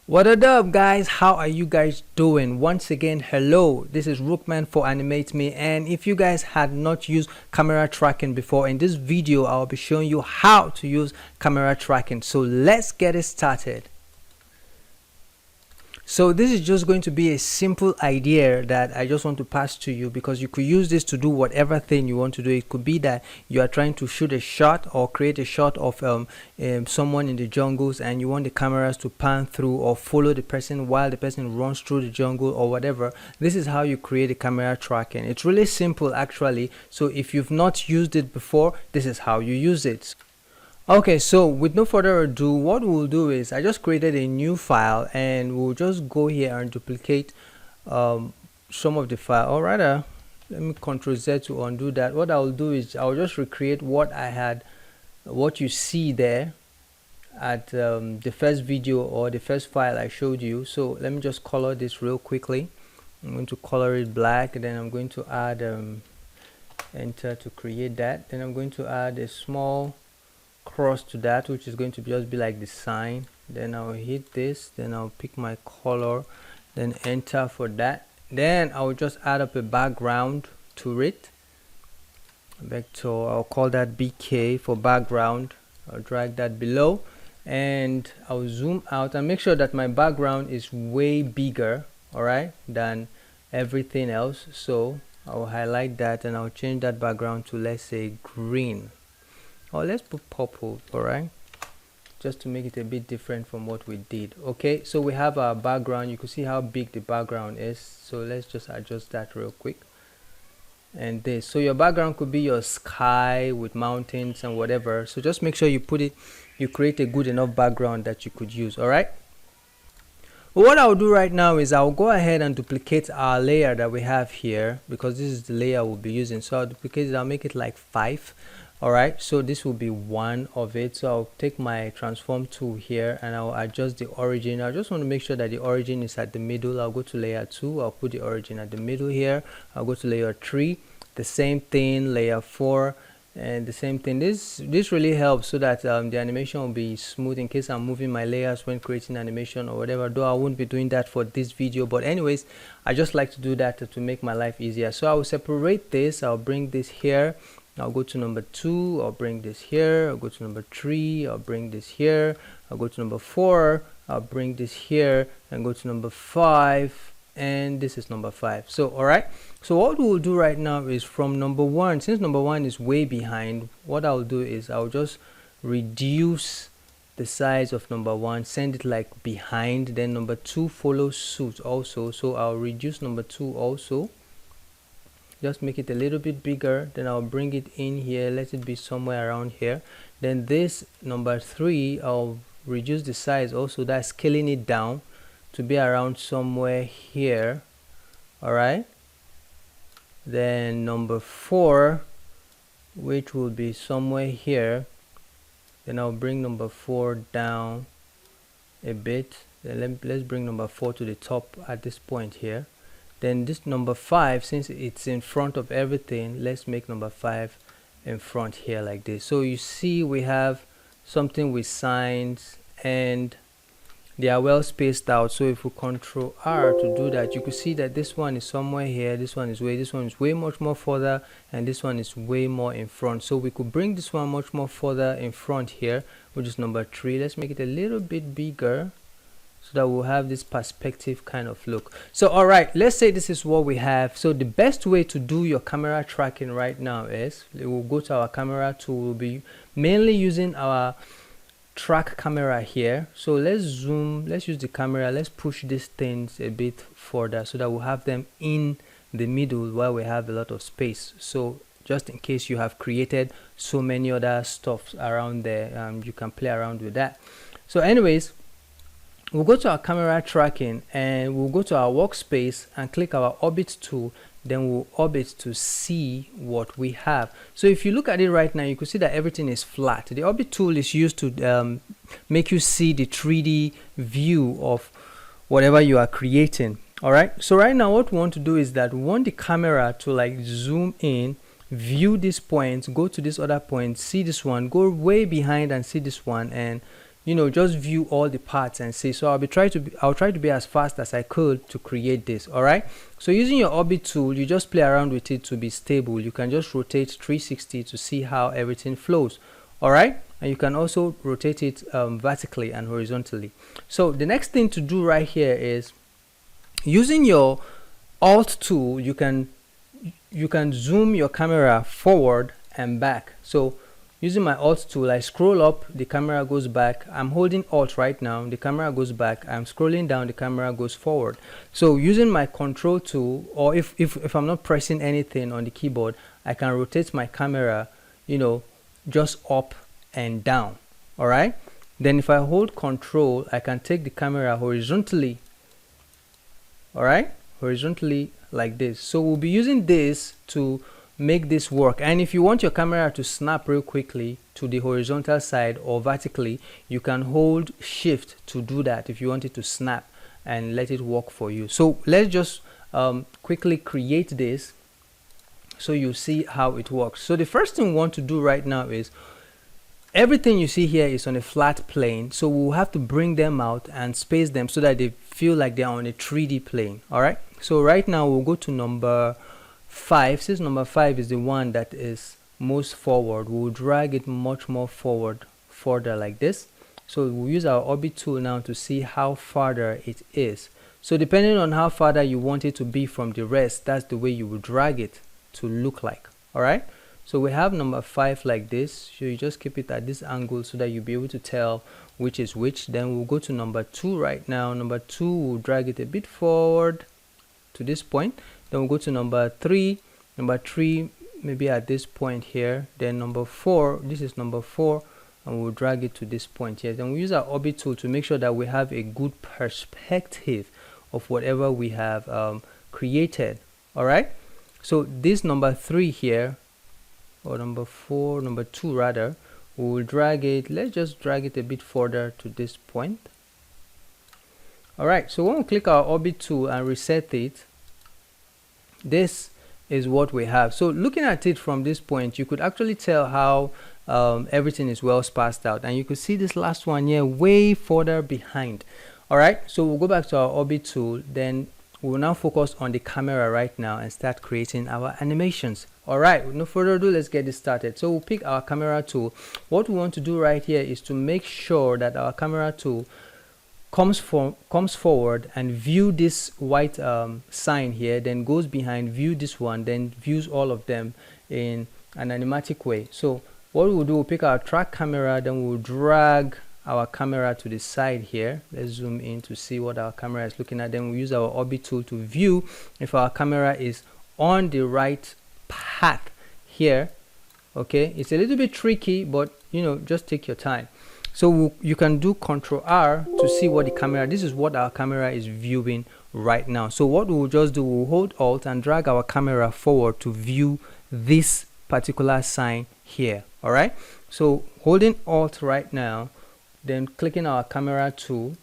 What up guys, how are you guys doing? Once again, hello, this is Rookman for Animate Me, and if you guys had not used camera tracking before, in this video I'll be showing you how to use camera tracking. So let's get it started. So this is just going to be a simple idea that I just want to pass to you, because you could use this to do whatever thing you want to do. It could be that you are trying to shoot a shot or create a shot of someone in the jungles, and you want the cameras to pan through or follow the person while the person runs through the jungle or whatever. This is how you create a camera tracking. It's really simple actually. So if you've not used it before, this is how you use it. Okay, so with no further ado, what we'll do is I just created a new file, and we'll just go here and duplicate some of the file, or rather let me Ctrl Z to undo that. What I'll do is I'll just recreate what you see there at the first video or the first file I showed you. So let me just color this real quickly. I'm going to color it black, and then I'm going to add enter to create that. Then I'm going to add a small cross to that, which is going to just be like the sign. Then I'll hit this, then I'll pick my color, then enter for that. Then I'll just add up a background to it, vector. I'll call that BK for background. I'll drag that below, and I'll zoom out and make sure that my background is way bigger, all right, than everything else. So I'll highlight that, and I'll change that background to, let's say, green. Or let's put purple, all right, just to make it a bit different from what we did. Okay, so we have our background. You can see how big the background is, so let's just adjust that real quick. And this, so your background could be your sky with mountains and whatever. So just make sure you create a good enough background that you could use. All right, well, what I'll do right now is I'll go ahead and duplicate our layer that we have here, because this is the layer we'll be using. So I'll duplicate it. I'll make it like 5. All right, so this will be one of it. So I'll take my transform tool here, and I'll adjust the origin. I just want to make sure that the origin is at the middle. I'll go to layer 2, I'll put the origin at the middle here. I'll go to layer 3, the same thing, layer 4, and the same thing. This really helps so that the animation will be smooth in case I'm moving my layers when creating animation or whatever, though I won't be doing that for this video. But anyways, I just like to do that to make my life easier. So I will separate this. I'll bring this here. I'll go to number 2, I'll bring this here. I'll go to number 3, I'll bring this here. I'll go to number 4, I'll bring this here, and go to number 5, and this is number 5. So all right, so what we'll do right now is from number 1, since number 1 is way behind, what I'll do is I'll just reduce the size of number 1, send it like behind, then number 2 follows suit also. So I'll reduce number 2 also, just make it a little bit bigger. Then I'll bring it in here, let it be somewhere around here. Then this number 3, I'll reduce the size also, that's scaling it down to be around somewhere here. All right, then number 4, which will be somewhere here, then I'll bring number 4 down a bit. Then let's bring number 4 to the top at this point here. Then this number 5, since it's in front of everything, let's make number 5 in front here like this. So you see we have something with signs, and they are well spaced out. So if we Control R to do that, you can see that this one is somewhere here, this one is way much more further, and this one is way more in front. So we could bring this one much more further in front here, which is number 3. Let's make it a little bit bigger, so that we'll have this perspective kind of look. So all right, let's say this is what we have. So the best way to do your camera tracking right now is we'll go to our camera tool. We'll be mainly using our track camera here. So let's zoom, let's use the camera, let's push these things a bit further so that we'll have them in the middle while we have a lot of space. So just in case you have created so many other stuff around there, you can play around with that. So anyways, we'll go to our camera tracking, and we'll go to our workspace and click our orbit tool. Then we'll orbit to see what we have. So if you look at it right now, you can see that everything is flat. The orbit tool is used to make you see the 3D view of whatever you are creating. All right, so right now what we want to do is that we want the camera to like zoom in, view this point, go to this other point, see this one, go way behind and see this one, and just view all the parts and see. So I'll try to be as fast as I could to create this. All right, so using your orbit tool, you just play around with it to be stable. You can just rotate 360 to see how everything flows. All right, and you can also rotate it vertically and horizontally. So the next thing to do right here is using your Alt tool. You can zoom your camera forward and back. So using my Alt tool, I scroll up, the camera goes back. I'm holding Alt right now, the camera goes back. I'm scrolling down, the camera goes forward. So using my Control tool, or if I'm not pressing anything on the keyboard, I can rotate my camera, just up and down. All right, then if I hold Control, I can take the camera horizontally. All right, horizontally like this. So we'll be using this to make this work. And if you want your camera to snap real quickly to the horizontal side or vertically, you can hold Shift to do that if you want it to snap and let it work for you. So let's just quickly create this so you see how it works. So the first thing we want to do right now is everything you see here is on a flat plane, so we'll have to bring them out and space them so that they feel like they're on a 3D plane. All right, so right now we'll go to number 5. Since number 5 is the one that is most forward, we'll drag it much more further like this. So we'll use our orbit tool now to see how farther it is. So depending on how farther you want it to be from the rest, that's the way you will drag it to look like. All right, so we have number 5 like this. So you just keep it at this angle so that you'll be able to tell which is which. Then we'll go to number 2 right now. Number 2, we'll drag it a bit forward to this point. Then we'll go to number 3. Number 3 maybe at this point here. Then number 4, this is number 4, and we'll drag it to this point here. Then we use our orbit tool to make sure that we have a good perspective of whatever we have created. All right, so this number 3 here, or number 4, number 2 rather, we will drag it. Let's just drag it a bit further to this point. All right, so when we click our orbit tool and reset it, this is what we have. So looking at it from this point, you could actually tell how everything is well spaced out, and you could see this last one here way further behind. All right, so we'll go back to our orbit tool. Then we'll now focus on the camera right now and start creating our animations. All right, with no further ado, let's get this started. So we'll pick our camera tool. What we want to do right here is to make sure that our camera tool comes forward and view this white sign here, then goes behind, view this one, then views all of them in an animatic way. So what we'll do, we'll pick our track camera, then we'll drag our camera to the side here. Let's zoom in to see what our camera is looking at. Then we'll use our orbit tool to view if our camera is on the right path here. Okay, it's a little bit tricky, but just take your time. So you can do Ctrl R to see what the camera, this is what our camera is viewing right now. So what we'll just do, we'll hold Alt and drag our camera forward to view this particular sign here. All right, so holding Alt right now, then clicking our camera tool,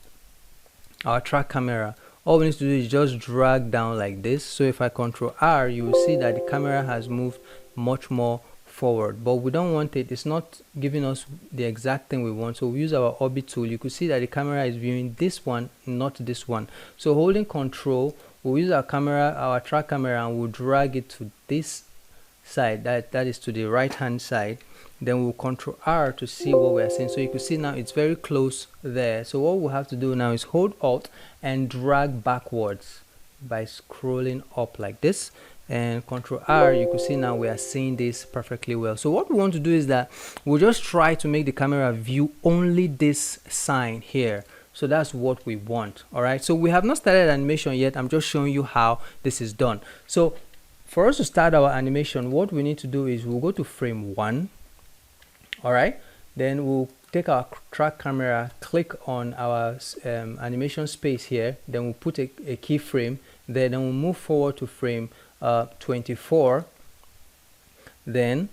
our track camera, all we need to do is just drag down like this. So if I Ctrl R, you will see that the camera has moved much more forward, but we don't want it. It's not giving us the exact thing we want, so we use our orbit tool. You could see that the camera is viewing this one, not this one. So holding Control, we'll use our camera, our track camera, and we'll drag it to this side, that is to the right hand side. Then we'll Ctrl R to see what we're seeing. So you can see now it's very close there. So what we'll have to do now is hold Alt and drag backwards by scrolling up like this, and Ctrl R. You can see now we are seeing this perfectly well. So what we want to do is that we'll just try to make the camera view only this sign here. So that's what we want. All right, so we have not started animation yet. I'm just showing you how this is done. So for us to start our animation, what we need to do is we'll go to frame 1. All right, then we'll take our track camera, click on our animation space here, then we'll put a keyframe there, then we'll move forward to frame 24. Then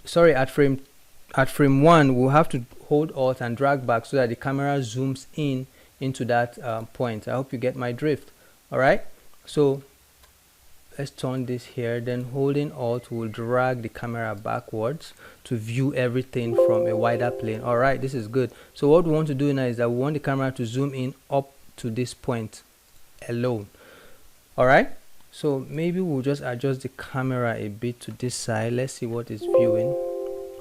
sorry, at frame 1 we'll have to hold Alt and drag back so that the camera zooms into that point. I hope you get my drift. All right, so let's turn this here, then holding Alt will drag the camera backwards to view everything from a wider plane. All right, this is good. So what we want to do now is that we want the camera to zoom in up to this point alone. All right, so maybe we'll just adjust the camera a bit to this side. Let's see what it's viewing.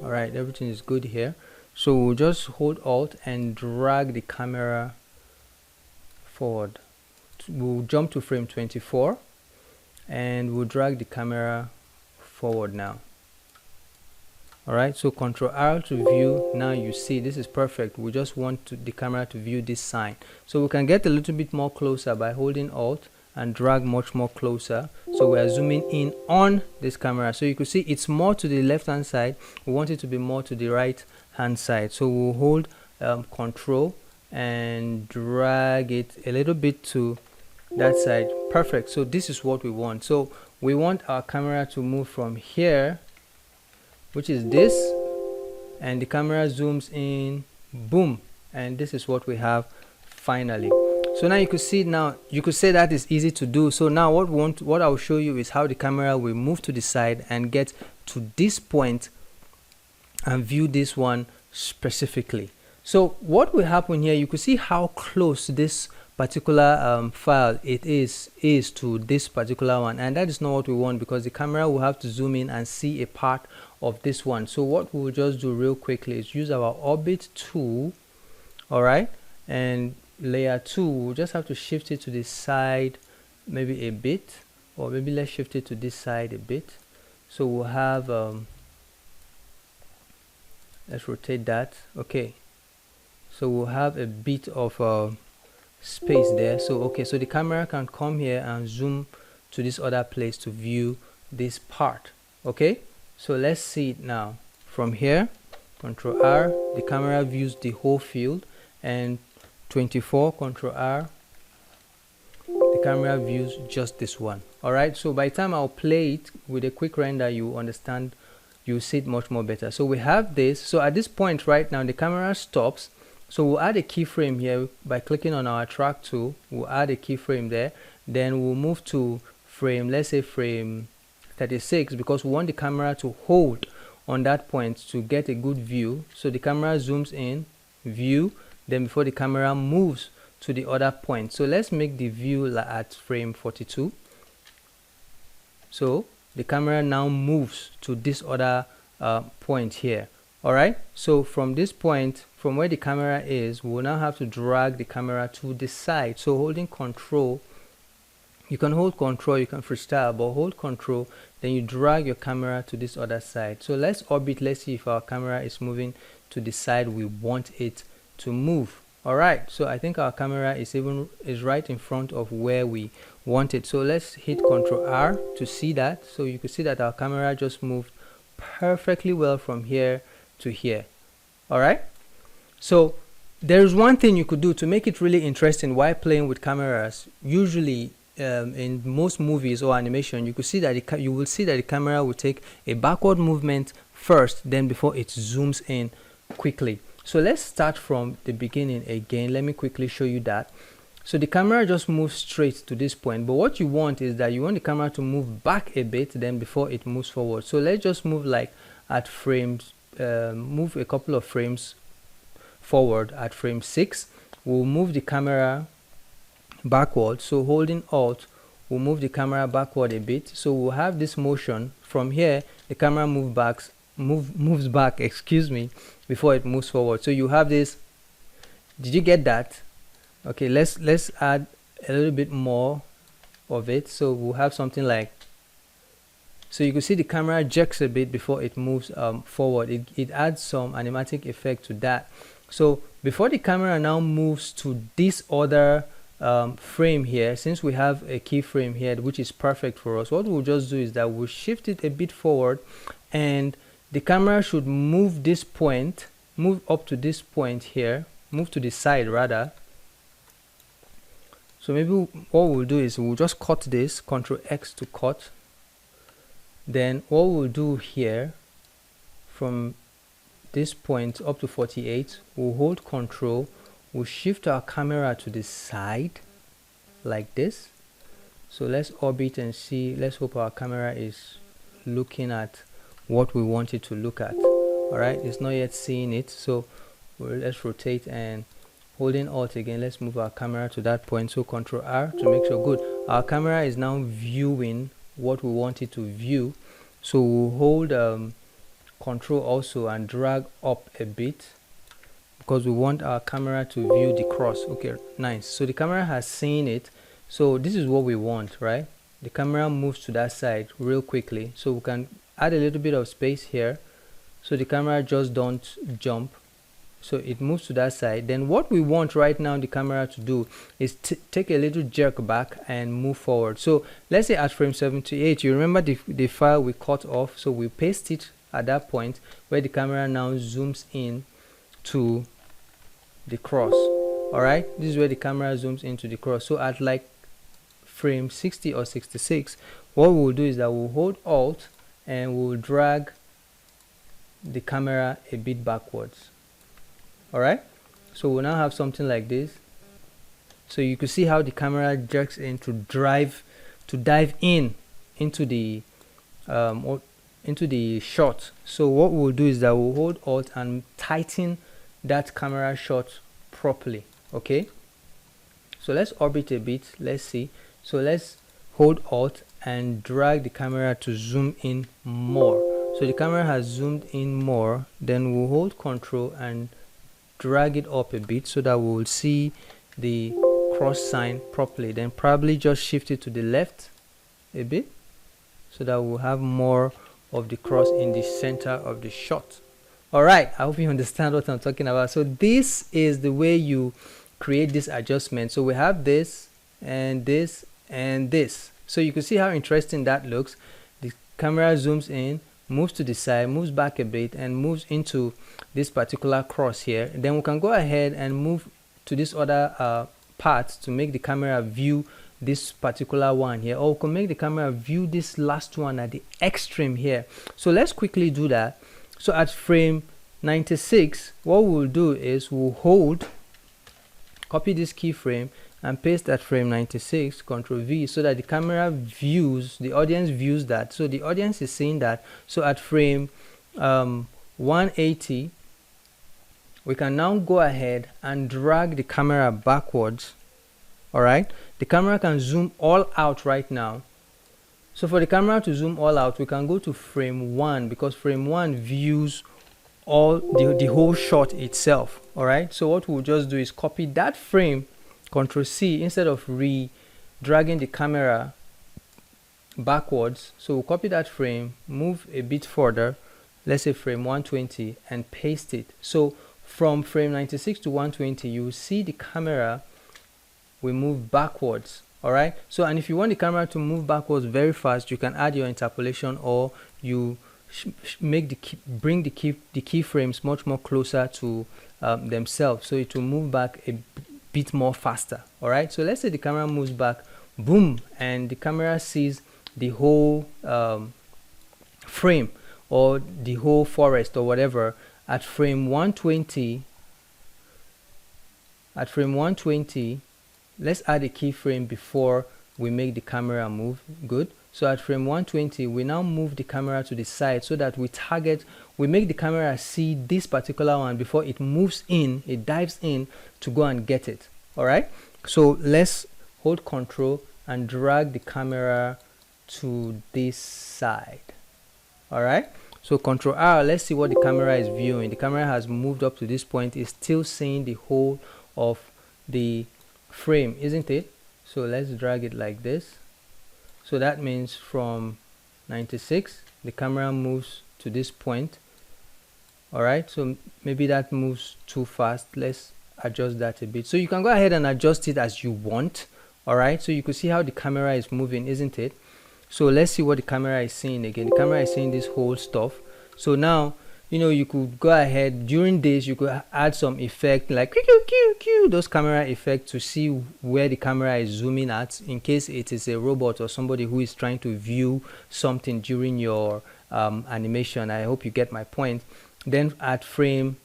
All right, everything is good here. So we'll just hold Alt and drag the camera forward. We'll jump to frame 24 and we'll drag the camera forward now. All right, so Ctrl R to view. Now you see this is perfect. We just want the camera to view this side, so we can get a little bit more closer by holding Alt and drag much more closer. So we are zooming in on this camera, so you can see it's more to the left hand side. We want it to be more to the right hand side, so we'll hold Ctrl and drag it a little bit to that side. Perfect. So this is what we want. So we want our camera to move from here, which is this, and the camera zooms in, boom, and this is what we have finally. So now you could see, now you could say that is easy to do. So now what I'll show you is how the camera will move to the side and get to this point and view this one specifically. So what will happen here, you could see how close this particular file it is to this particular one, and that is not what we want, because the camera will have to zoom in and see a part of this one. So what we'll just do real quickly is use our orbit tool, all right, and layer 2, we'll just have to shift it to the side maybe a bit, or maybe let's shift it to this side a bit. So we'll have let's rotate that. Okay, so we'll have a bit of space there. So okay, so the camera can come here and zoom to this other place to view this part. Okay, so let's see it now. From here, Ctrl R, the camera views the whole field, and 24, Ctrl R, the camera views just this one. All right, so by the time I'll play it with a quick render, you understand, you see it much more better. So we have this. So at this point right now, the camera stops. So we'll add a keyframe here by clicking on our track tool. We'll add a keyframe there. Then we'll move to frame, let's say frame 36, because we want the camera to hold on that point to get a good view. So the camera zooms in, view, then before the camera moves to the other point. So let's make the view at frame 42. So the camera now moves to this other point here. All right, so from this point, from where the camera is, we'll now have to drag the camera to the side. So holding Control, you can hold Control, you can freestyle, but hold Control, then you drag your camera to this other side. So let's orbit, let's see if our camera is moving to the side we want it to move. All right, so I think our camera is right in front of where we want it. So let's hit Ctrl R to see that. So you can see that our camera just moved perfectly well from here to here. All right, so there's one thing you could do to make it really interesting while playing with cameras. Usually in most movies or animation, you could see that you will see that the camera will take a backward movement first, then before it zooms in quickly. So let's start from the beginning again. Let me quickly show you that. So the camera just moves straight to this point, but what you want is that you want the camera to move back a bit, then before it moves forward. So let's just move like at frames, move a couple of frames forward. At frame 6, we'll move the camera backward. So holding Alt, we'll move the camera backward a bit. So we'll have this motion from here. The camera moves back, excuse me, before it moves forward. So you have this. Did you get that? Okay, let's add a little bit more of it. So we'll have something like, so you can see the camera jerks a bit before it moves forward. It adds some animatic effect to that. So before the camera now moves to this other frame here, since we have a keyframe here which is perfect for us, what we'll just do is that we'll shift it a bit forward, and the camera should move this point, move up to this point here, move to the side rather. So maybe what we'll do is we'll just cut this, Ctrl X to cut. Then what we'll do here, from this point up to 48, we'll hold Control, we'll shift our camera to the side like this. So let's orbit and see. Let's hope our camera is looking at what we want it to look at. All right, it's not yet seeing it, so let's rotate and holding Alt again, let's move our camera to that point. So Control R to make sure. Good, our camera is now viewing what we want it to view. So we'll hold Control also and drag up a bit, because we want our camera to view the cross. Okay, nice. So the camera has seen it. So this is what we want, right? The camera moves to that side real quickly, so we can add a little bit of space here, so the camera just don't jump, so it moves to that side. Then what we want right now the camera to do is take a little jerk back and move forward. So let's say at frame 78, you remember the file we cut off, so we paste it at that point where the camera now zooms in to the cross. All right, this is where the camera zooms into the cross. So at like frame 60 or 66, what we'll do is that we'll hold Alt and we'll drag the camera a bit backwards. All right, so we'll now have something like this. So you can see how the camera jerks in to dive in into the shot. So what we'll do is that we'll hold Alt and tighten that camera shot properly. Okay, so let's orbit a bit. Let's see. So let's hold Alt and drag the camera to zoom in more. So the camera has zoomed in more. Then we'll hold Control and drag it up a bit so that we will see the cross sign properly. Then probably just shift it to the left a bit so that we'll have more of the cross in the center of the shot. All right, I hope you understand what I'm talking about. So this is the way you create this adjustment. So we have this and this and this. So you can see how interesting that looks. The camera zooms in, moves to the side, moves back a bit, and moves into this particular cross here. Then we can go ahead and move to this other part to make the camera view this particular one here, or we can make the camera view this last one at the extreme here. So let's quickly do that. So at frame 96, what we'll do is we'll hold, copy this keyframe and paste at frame 96, Ctrl V, so that the camera views, the audience views that. So the audience is seeing that. So at frame 180, we can now go ahead and drag the camera backwards. All right, the camera can zoom all out right now. So for the camera to zoom all out, we can go to frame 1, because frame 1 views all the whole shot itself. All right, so what we'll just do is copy that frame, Ctrl C, instead of dragging the camera backwards. So we'll copy that frame, move a bit further, let's say frame 120, and paste it. So from frame 96 to 120, you will see the camera will move backwards. All right, so and if you want the camera to move backwards very fast, you can add your interpolation, or you make bring the keyframes much more closer to themselves, so it will move back a bit more faster. All right, so let's say the camera moves back, boom, and the camera sees the whole frame or the whole forest or whatever at frame 120. At frame 120, let's add a keyframe before we make the camera move. Good. So at frame 120, we now move the camera to the side so that we make the camera see this particular one before it moves in, it dives in to go and get it. All right, so let's hold Control and drag the camera to this side. All right, so Control R, let's see what the camera is viewing. The camera has moved up to this point, it's still seeing the whole of the frame, isn't it? So let's drag it like this. So that means from 96, the camera moves to this point. All right, so maybe that moves too fast. Let's adjust that a bit. So you can go ahead and adjust it as you want. All right, so you can see how the camera is moving, isn't it? So let's see what the camera is seeing again. The camera is seeing this whole stuff. So now, you know, you could go ahead during this, you could add some effect like those camera effects to see where the camera is zooming at, in case it is a robot or somebody who is trying to view something during your animation. I hope you get my point. Then at frame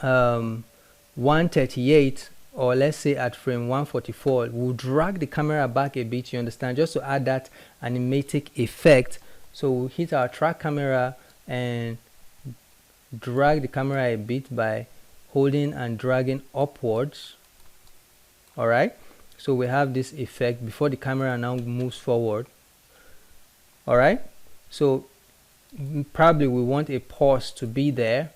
138, or let's say at frame 144, we'll drag the camera back a bit, you understand, just to add that animatic effect. So we'll hit our track camera and drag the camera a bit by holding and dragging upwards. All right, so we have this effect before the camera now moves forward. All right, so probably we want a pause to be there,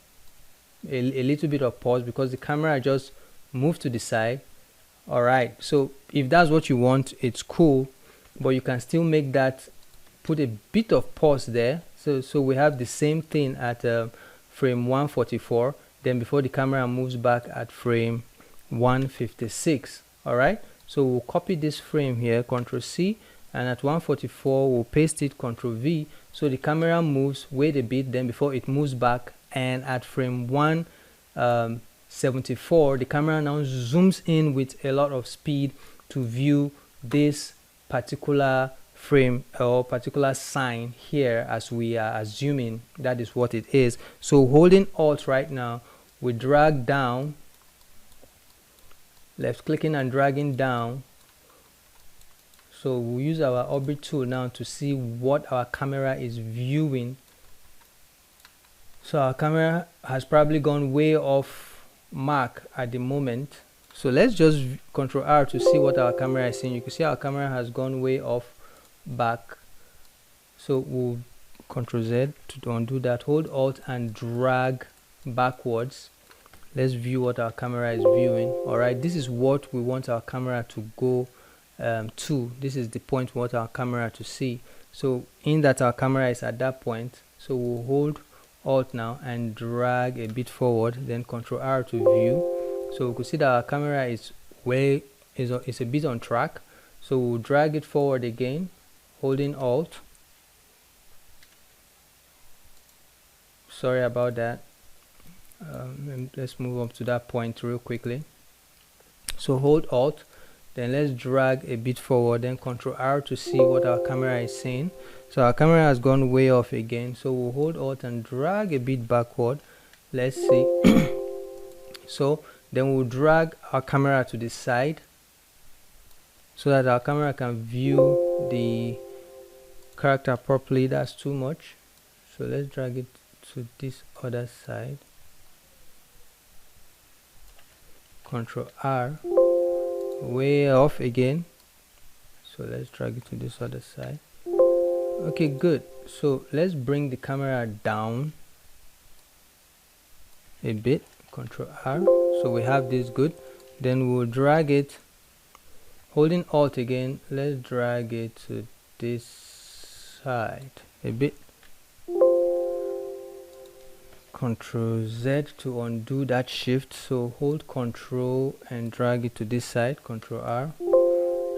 a little bit of pause, because the camera just moved to the side. All right, so if that's what you want, it's cool, but you can still make that, put a bit of pause there. So we have the same thing at frame 144, then before the camera moves back at frame 156. All right, so we'll copy this frame here, Ctrl C, and at 144 we'll paste it, Ctrl V, so the camera moves, wait a bit, then before it moves back, and at frame 174 the camera now zooms in with a lot of speed to view this particular frame or particular sign here, as we are assuming that is what it is. So holding Alt right now, we drag down, left clicking and dragging down. So we'll use our orbit tool now to see what our camera is viewing. So our camera has probably gone way off mark at the moment. So let's just Ctrl R to see what our camera is seeing. You can see our camera has gone way off back. So we'll Ctrl Z to undo that. Hold Alt and drag backwards. Let's view what our camera is viewing. All right, this is what we want our camera to go to. This is the point we want our camera to see. So in that our camera is at that point, so we'll hold Alt now and drag a bit forward, then Ctrl R to view. So we can see that our camera is a bit on track. So we'll drag it forward again, holding Alt. Sorry about that. Let's move up to that point real quickly. So hold Alt, then let's drag a bit forward, then Ctrl R to see what our camera is saying. So our camera has gone way off again, so we'll hold Alt and drag a bit backward. Let's see. So then we'll drag our camera to the side so that our camera can view the character properly. That's too much, so let's drag it to this other side. Ctrl R, way off again, so let's drag it to this other side. Okay, good. So let's bring the camera down a bit, Ctrl R, so we have this. Good. Then we'll drag it, holding Alt again, let's drag it to this side a bit. Ctrl Z to undo that shift, so hold Ctrl and drag it to this side, Ctrl R.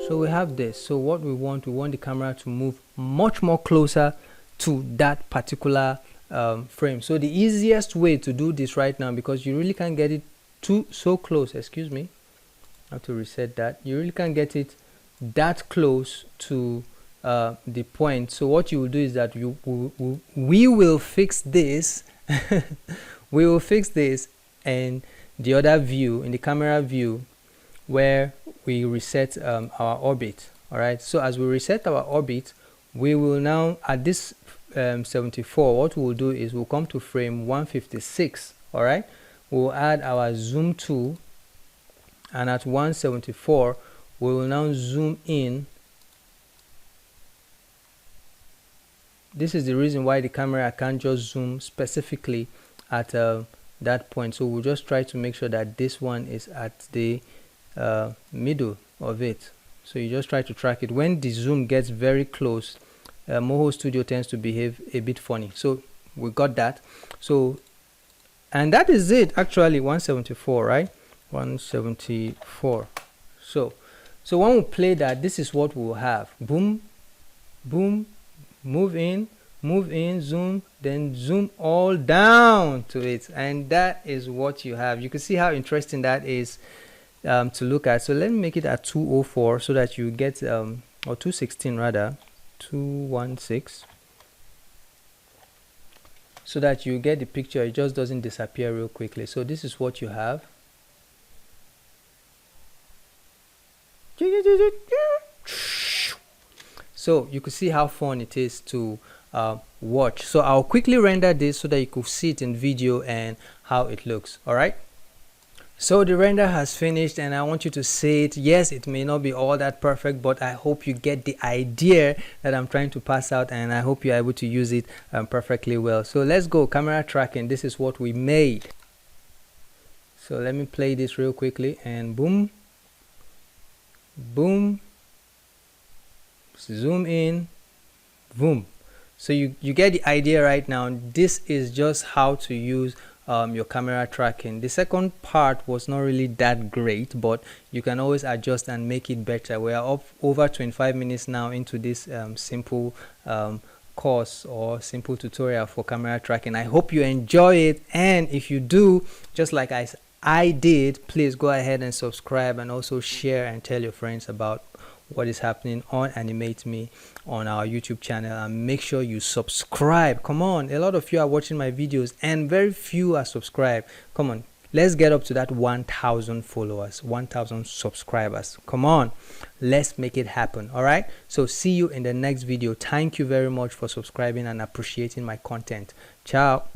So we have this. So what we want the camera to move much more closer to that particular frame. So the easiest way to do this right now, because you really can't get it so close, excuse me, I have to reset that, you really can't get it that close to the point. So what you will do is that we will fix this we will fix this in the other view, in the camera view, where we reset our orbit. All right, so as we reset our orbit, we will now at this 74, what we'll do is we'll come to frame 156. all right, we'll add our zoom tool, and at 174 we will now zoom in. This is the reason why the camera can't just zoom specifically at that point. So we'll just try to make sure that this one is at the middle of it. So you just try to track it. When the zoom gets very close, Moho Studio tends to behave a bit funny. So we got that. So, and that is it actually, 174, right? 174. So when we play that, this is what we'll have. Boom, boom, move in, zoom, then zoom all down to it, and that is what you have. You can see how interesting that is to look at. So let me make it at 204 so that you get or 216 rather, 216, so that you get the picture. It just doesn't disappear real quickly. So this is what you have. So you could see how fun it is to watch. So I'll quickly render this so that you could see it in video and how it looks. All right, so the render has finished and I want you to see it. Yes, it may not be all that perfect, but I hope you get the idea that I'm trying to pass out, and I hope you're able to use it perfectly well. So let's go camera tracking. This is what we made. So let me play this real quickly, and boom, boom, zoom in, boom. So you get the idea right now. This is just how to use your camera tracking. The second part was not really that great, but you can always adjust and make it better. We are up over 25 minutes now into this simple course or simple tutorial for camera tracking. I hope you enjoy it, and if you do, just like I did, please go ahead and subscribe and also share and tell your friends about what is happening on Animate Me on our YouTube channel, and make sure you subscribe. Come on, a lot of you are watching my videos and very few are subscribed. Come on, let's get up to that 1,000 followers, 1,000 subscribers. Come on, let's make it happen. All right, so see you in the next video. Thank you very much for subscribing and appreciating my content. Ciao.